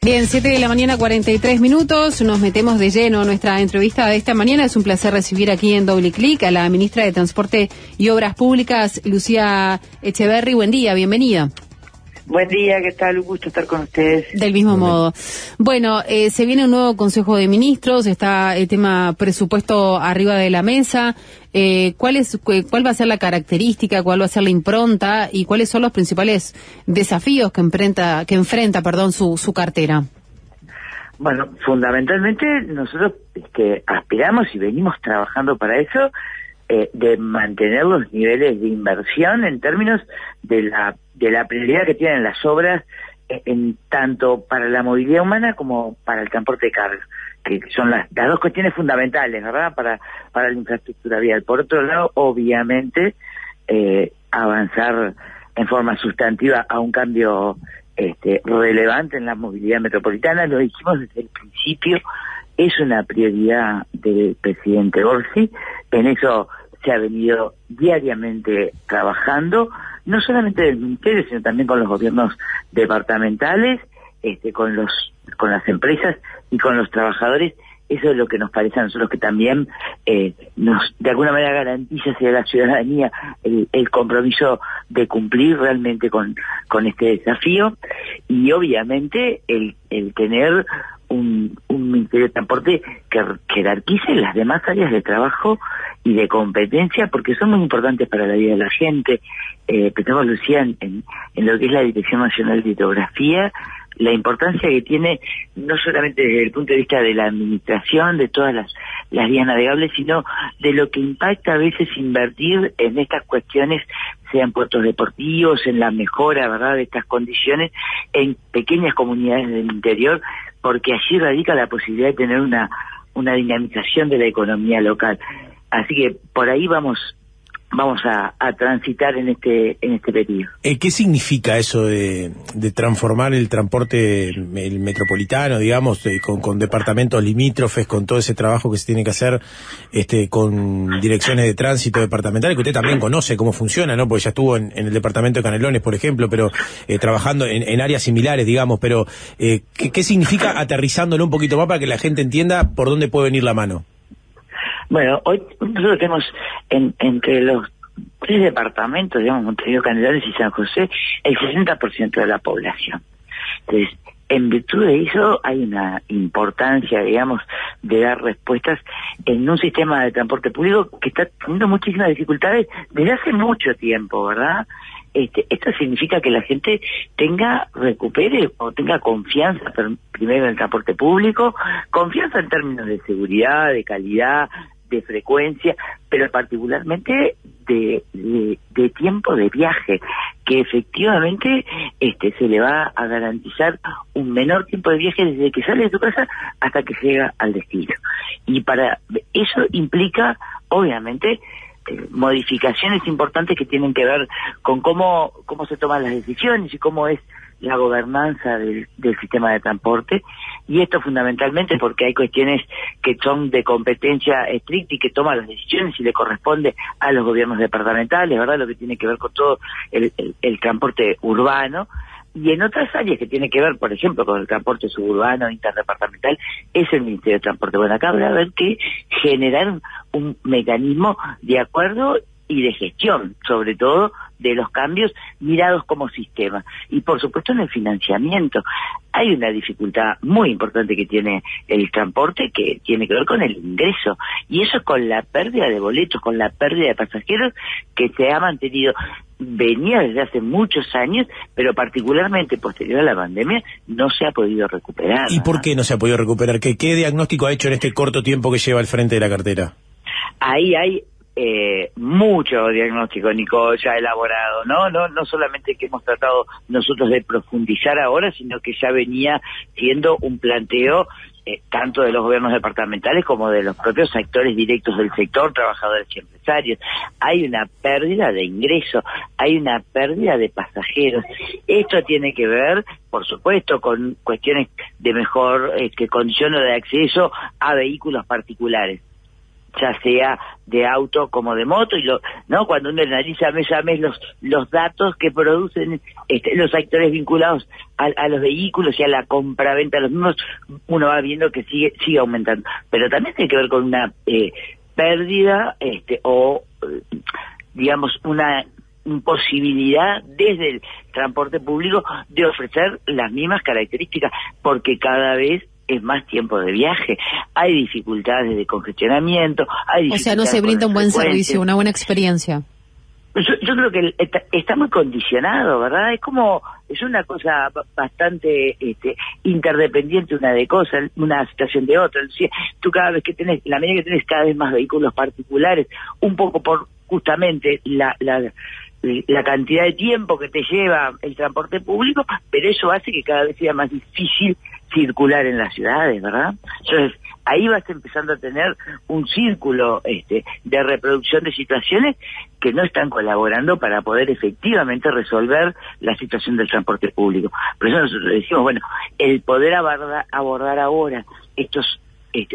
Bien, 7 de la mañana, 43 minutos. Nos metemos de lleno en nuestra entrevista de esta mañana. Es un placer recibir aquí en Doble Clic a la ministra de Transporte y Obras Públicas, Lucía Echeverri. Buen día, bienvenida. Buen día, ¿qué tal? Un gusto estar con ustedes. Del mismo modo. Bueno, se viene un nuevo Consejo de Ministros, está el tema presupuesto arriba de la mesa. ¿Cuál va a ser la característica, cuál va a ser la impronta y cuáles son los principales desafíos que enfrenta su cartera? Bueno, fundamentalmente nosotros aspiramos y venimos trabajando para eso, de mantener los niveles de inversión en términos de la prioridad que tienen las obras, en tanto para la movilidad humana como para el transporte de carga, que son las dos cuestiones fundamentales, ¿verdad?, para la infraestructura vial. Por otro lado, obviamente, avanzar en forma sustantiva a un cambio relevante en la movilidad metropolitana. Lo dijimos desde el principio, es una prioridad del presidente Orsi. En eso se ha venido diariamente trabajando, no solamente del ministerio, sino también con los gobiernos departamentales, con las empresas y con los trabajadores. Eso es lo que nos parece a nosotros que también nos de alguna manera garantiza hacia la ciudadanía el compromiso de cumplir realmente con este desafío, y obviamente el tener un Ministerio de Transporte que jerarquice las demás áreas de trabajo y de competencia, porque son muy importantes para la vida de la gente. Pensamos, Lucía, en lo que es la Dirección Nacional de Hidrografía, la importancia que tiene no solamente desde el punto de vista de la administración de todas las vías navegables, sino de lo que impacta a veces invertir en estas cuestiones, sean puertos deportivos, en la mejora, ¿verdad?, de estas condiciones en pequeñas comunidades del interior, porque allí radica la posibilidad de tener una dinamización de la economía local. Así que por ahí vamos a transitar en este periodo. ¿Qué significa eso de transformar el transporte el metropolitano, digamos, con departamentos limítrofes, con todo ese trabajo que se tiene que hacer con direcciones de tránsito departamentales, que usted también conoce cómo funciona, ¿no? Porque ya estuvo en el departamento de Canelones, por ejemplo, pero trabajando en áreas similares, digamos, pero ¿qué significa, aterrizándolo un poquito más para que la gente entienda por dónde puede venir la mano? Bueno, hoy nosotros tenemos entre los tres departamentos, digamos, Montevideo, Canelones y San José, el 60% de la población. Entonces, en virtud de eso hay una importancia, digamos, de dar respuestas en un sistema de transporte público que está teniendo muchísimas dificultades desde hace mucho tiempo, ¿verdad? Esto significa que la gente recupere o tenga confianza primero en el transporte público, confianza en términos de seguridad, de calidad, de frecuencia, pero particularmente de tiempo de viaje, que efectivamente se le va a garantizar un menor tiempo de viaje desde que sale de su casa hasta que llega al destino. Y para eso implica, obviamente, modificaciones importantes que tienen que ver con cómo se toman las decisiones y cómo es la gobernanza del sistema de transporte, y esto fundamentalmente porque hay cuestiones que son de competencia estricta y que toman las decisiones y le corresponde a los gobiernos departamentales, ¿verdad?, lo que tiene que ver con todo el transporte urbano, y en otras áreas que tiene que ver, por ejemplo, con el transporte suburbano, interdepartamental, es el Ministerio de Transporte. Bueno, acá habrá que generar un mecanismo de acuerdo y de gestión, sobre todo, de los cambios mirados como sistema. Y por supuesto en el financiamiento. Hay una dificultad muy importante que tiene el transporte, que tiene que ver con el ingreso. Y eso con la pérdida de boletos, con la pérdida de pasajeros que se ha mantenido, venía desde hace muchos años, pero particularmente posterior a la pandemia no se ha podido recuperar. ¿Y por qué no se ha podido recuperar? ¿Qué diagnóstico ha hecho en este corto tiempo que lleva al frente de la cartera? Ahí hay mucho diagnóstico, Nico, ya elaborado, no solamente que hemos tratado nosotros de profundizar ahora, sino que ya venía siendo un planteo tanto de los gobiernos departamentales como de los propios actores directos del sector, trabajadores y empresarios. Hay una pérdida de ingreso, hay una pérdida de pasajeros. Esto tiene que ver, por supuesto, con cuestiones de mejor condición de acceso a vehículos particulares. ya sea de auto como de moto, y no cuando uno analiza mes a mes los datos que producen los actores vinculados a los vehículos y a la compraventa de los mismos, uno va viendo que sigue aumentando, pero también tiene que ver con una pérdida digamos una imposibilidad desde el transporte público de ofrecer las mismas características, porque cada vez es más tiempo de viaje, hay dificultades de congestionamiento, o sea, no se brinda un buen servicio, una buena experiencia. Yo creo que está muy condicionado, ¿verdad? Es una cosa bastante interdependiente una situación de otra. Tú cada vez que la medida que tenés cada vez más vehículos particulares, un poco por justamente la cantidad de tiempo que te lleva el transporte público, pero eso hace que cada vez sea más difícil circular en las ciudades, ¿verdad? Entonces, ahí vas empezando a tener un círculo de reproducción de situaciones que no están colaborando para poder efectivamente resolver la situación del transporte público. Por eso nosotros decimos, bueno, el poder abordar ahora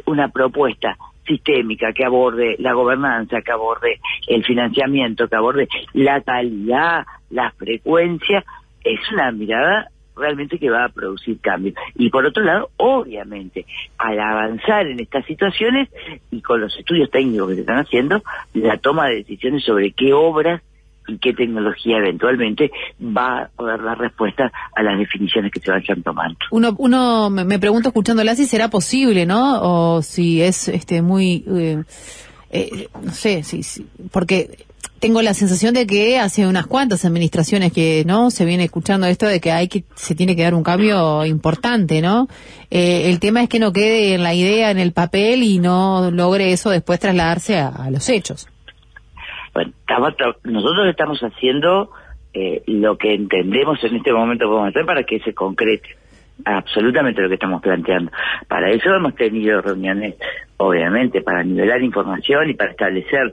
una propuesta sistémica que aborde la gobernanza, que aborde el financiamiento, que aborde la calidad, la frecuencia, es una mirada realmente que va a producir cambios. Y por otro lado, obviamente, al avanzar en estas situaciones y con los estudios técnicos que se están haciendo, la toma de decisiones sobre qué obras y qué tecnología eventualmente va a poder dar respuesta a las definiciones que se vayan tomando. Uno me pregunto, escuchándola, si será posible, ¿no? O si es muy... no sé, sí, porque tengo la sensación de que hace unas cuantas administraciones que no se viene escuchando esto de que se tiene que dar un cambio importante, ¿no? El tema es que no quede en la idea, en el papel, y no logre eso después trasladarse a los hechos. Bueno, nosotros estamos haciendo lo que entendemos en este momento podemos hacer para que se concrete absolutamente lo que estamos planteando. Para eso hemos tenido reuniones, obviamente, para nivelar información y para establecer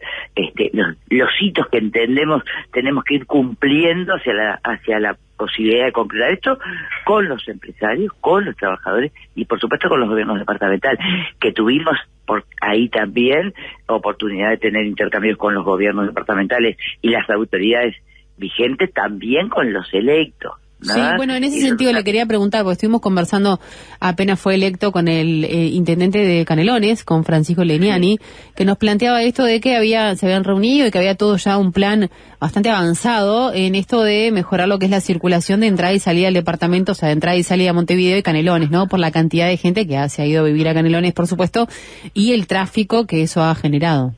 los hitos que entendemos tenemos que ir cumpliendo hacia la posibilidad de concretar esto con los empresarios, con los trabajadores y por supuesto con los gobiernos departamentales, que tuvimos por ahí también oportunidad de tener intercambios con los gobiernos departamentales y las autoridades vigentes, también con los electos. Sí, bueno, en ese sentido le quería preguntar, porque estuvimos conversando, apenas fue electo, con el intendente de Canelones, con Francisco Leniani, que nos planteaba esto de que se habían reunido y que había todo ya un plan bastante avanzado en esto de mejorar lo que es la circulación de entrada y salida del departamento, o sea, de entrada y salida a Montevideo y Canelones, ¿no? Por la cantidad de gente que se ha ido a vivir a Canelones, por supuesto, y el tráfico que eso ha generado.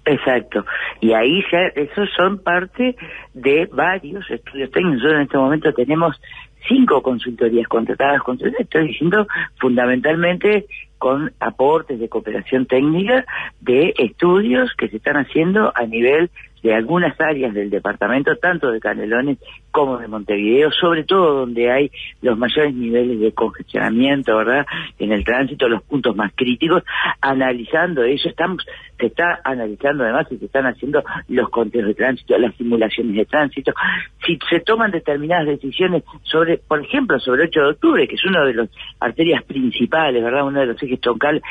Exacto, y ahí ya esos son parte de varios estudios técnicos. Nosotros en este momento tenemos 5 consultorías contratadas, estoy diciendo fundamentalmente con aportes de cooperación técnica de estudios que se están haciendo a nivel de algunas áreas del departamento, tanto de Canelones como de Montevideo, sobre todo donde hay los mayores niveles de congestionamiento, ¿verdad?, en el tránsito, los puntos más críticos. Analizando eso, se está analizando además y se están haciendo los conteos de tránsito, las simulaciones de tránsito. Si se toman determinadas decisiones sobre, por ejemplo, sobre 8 de octubre, que es una de las arterias principales, ¿verdad?, uno de los ejes troncales,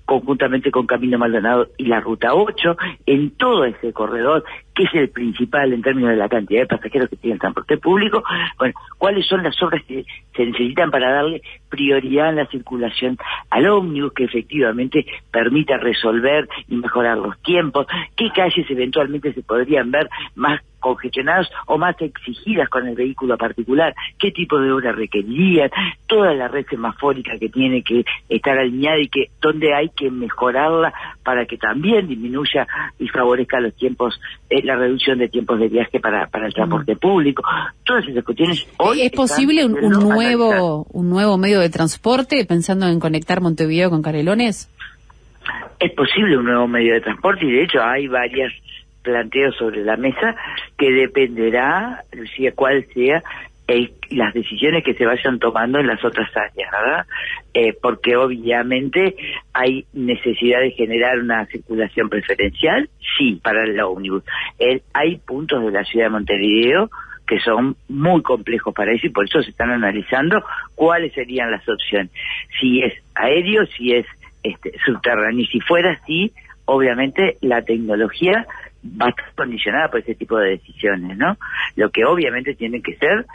conjuntamente con Camino Maldonado y la Ruta 8, en todo ese corredor, que es el principal en términos de la cantidad de pasajeros que tiene el transporte público. Bueno, ¿cuáles son las obras que se necesitan para darle prioridad en la circulación al ómnibus, que efectivamente permita resolver y mejorar los tiempos? ¿Qué calles eventualmente se podrían ver más congestionadas o más exigidas con el vehículo particular? ¿Qué tipo de obras requerirían? Toda la red semafórica que tiene que estar alineada y donde hay que mejorarla para que también disminuya y favorezca los tiempos, la reducción de tiempos de viaje para el transporte público. Todas esas cuestiones hoy ¿Es posible un nuevo medio de transporte, pensando en conectar Montevideo con Canelones? Es posible un nuevo medio de transporte, y de hecho hay varios planteos sobre la mesa que dependerá, Lucía, cuál sea las decisiones que se vayan tomando en las otras áreas, ¿verdad? Porque obviamente hay necesidad de generar una circulación preferencial, sí, para el ómnibus. Hay puntos de la ciudad de Montevideo que son muy complejos para eso, y por eso se están analizando cuáles serían las opciones. Si es aéreo, si es subterráneo, y si fuera así, obviamente la tecnología va a estar condicionada por ese tipo de decisiones, ¿no? Lo que obviamente tiene que ser,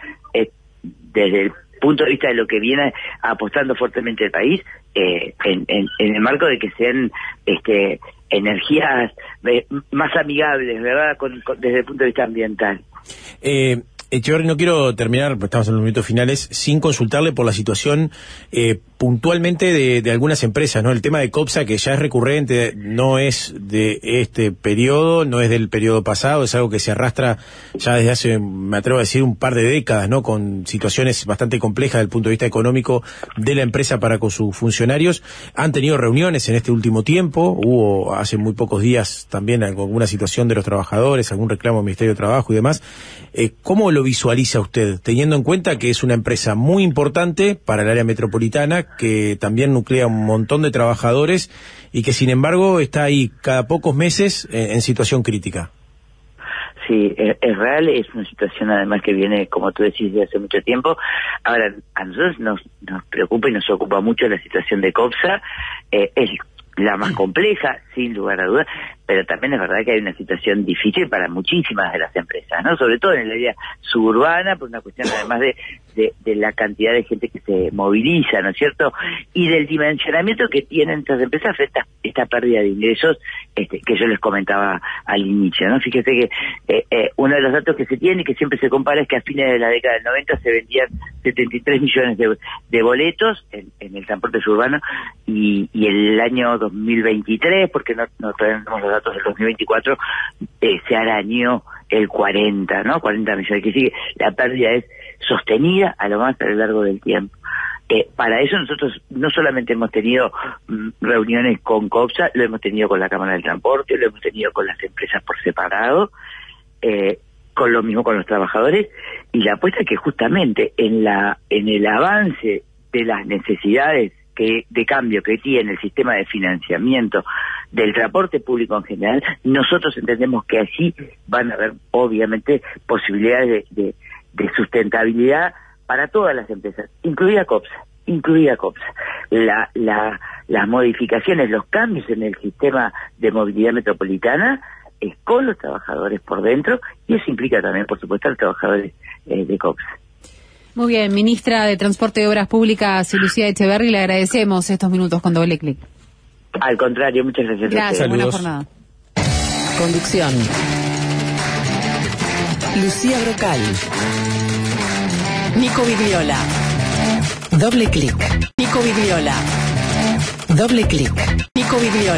desde el punto de vista de lo que viene apostando fuertemente el país, en el marco de que sean energías más amigables, ¿verdad? Desde el punto de vista ambiental. Echeverri, no quiero terminar, porque estamos en los minutos finales, sin consultarle por la situación puntualmente de algunas empresas, ¿no? El tema de COPSA, que ya es recurrente, no es de este periodo, no es del periodo pasado, es algo que se arrastra ya desde hace, me atrevo a decir, un par de décadas, ¿no? Con situaciones bastante complejas desde el punto de vista económico de la empresa para con sus funcionarios. Han tenido reuniones en este último tiempo, hubo hace muy pocos días también alguna situación de los trabajadores, algún reclamo del Ministerio de Trabajo y demás. ¿Cómo lo visualiza usted, teniendo en cuenta que es una empresa muy importante para el área metropolitana, que también nuclea un montón de trabajadores y que sin embargo está ahí cada pocos meses en situación crítica? Sí, es real, es una situación además que viene, como tú decís, de hace mucho tiempo. Ahora, a nosotros nos preocupa y nos ocupa mucho la situación de COPSA, es la más compleja, sin lugar a dudas, pero también es verdad que hay una situación difícil para muchísimas de las empresas, ¿no? Sobre todo en el área suburbana, por una cuestión además de la cantidad de gente que se moviliza, ¿no es cierto? Y del dimensionamiento que tienen estas empresas frente a esta pérdida de ingresos que yo les comentaba al inicio, ¿no? Fíjese que uno de los datos que se tiene y que siempre se compara es que a fines de la década del 90 se vendían 73 millones de boletos en el transporte suburbano y el año 2023, porque no tenemos los datos del 2024, se arañó el 40, ¿no? 40 millones, que sigue, la pérdida es sostenida a lo más a lo largo del tiempo. Para eso nosotros no solamente hemos tenido reuniones con COPSA, lo hemos tenido con la Cámara del Transporte, lo hemos tenido con las empresas por separado, con lo mismo con los trabajadores, y la apuesta es que justamente en el avance de las necesidades de cambio que tiene el sistema de financiamiento del transporte público en general, nosotros entendemos que allí van a haber obviamente posibilidades de sustentabilidad para todas las empresas, incluida COPSA. Las modificaciones, los cambios en el sistema de movilidad metropolitana es con los trabajadores por dentro, y eso implica también, por supuesto, a los trabajadores de COPSA. Muy bien, ministra de Transporte y Obras Públicas, Lucía Echeverri, le agradecemos estos minutos con Doble Clic. Al contrario, muchas gracias. Gracias, buena jornada. Conducción: Lucía Brocal, Nico Vidriola. Doble Clic. Nico Vidriola. Doble Clic. Nico Vidriola.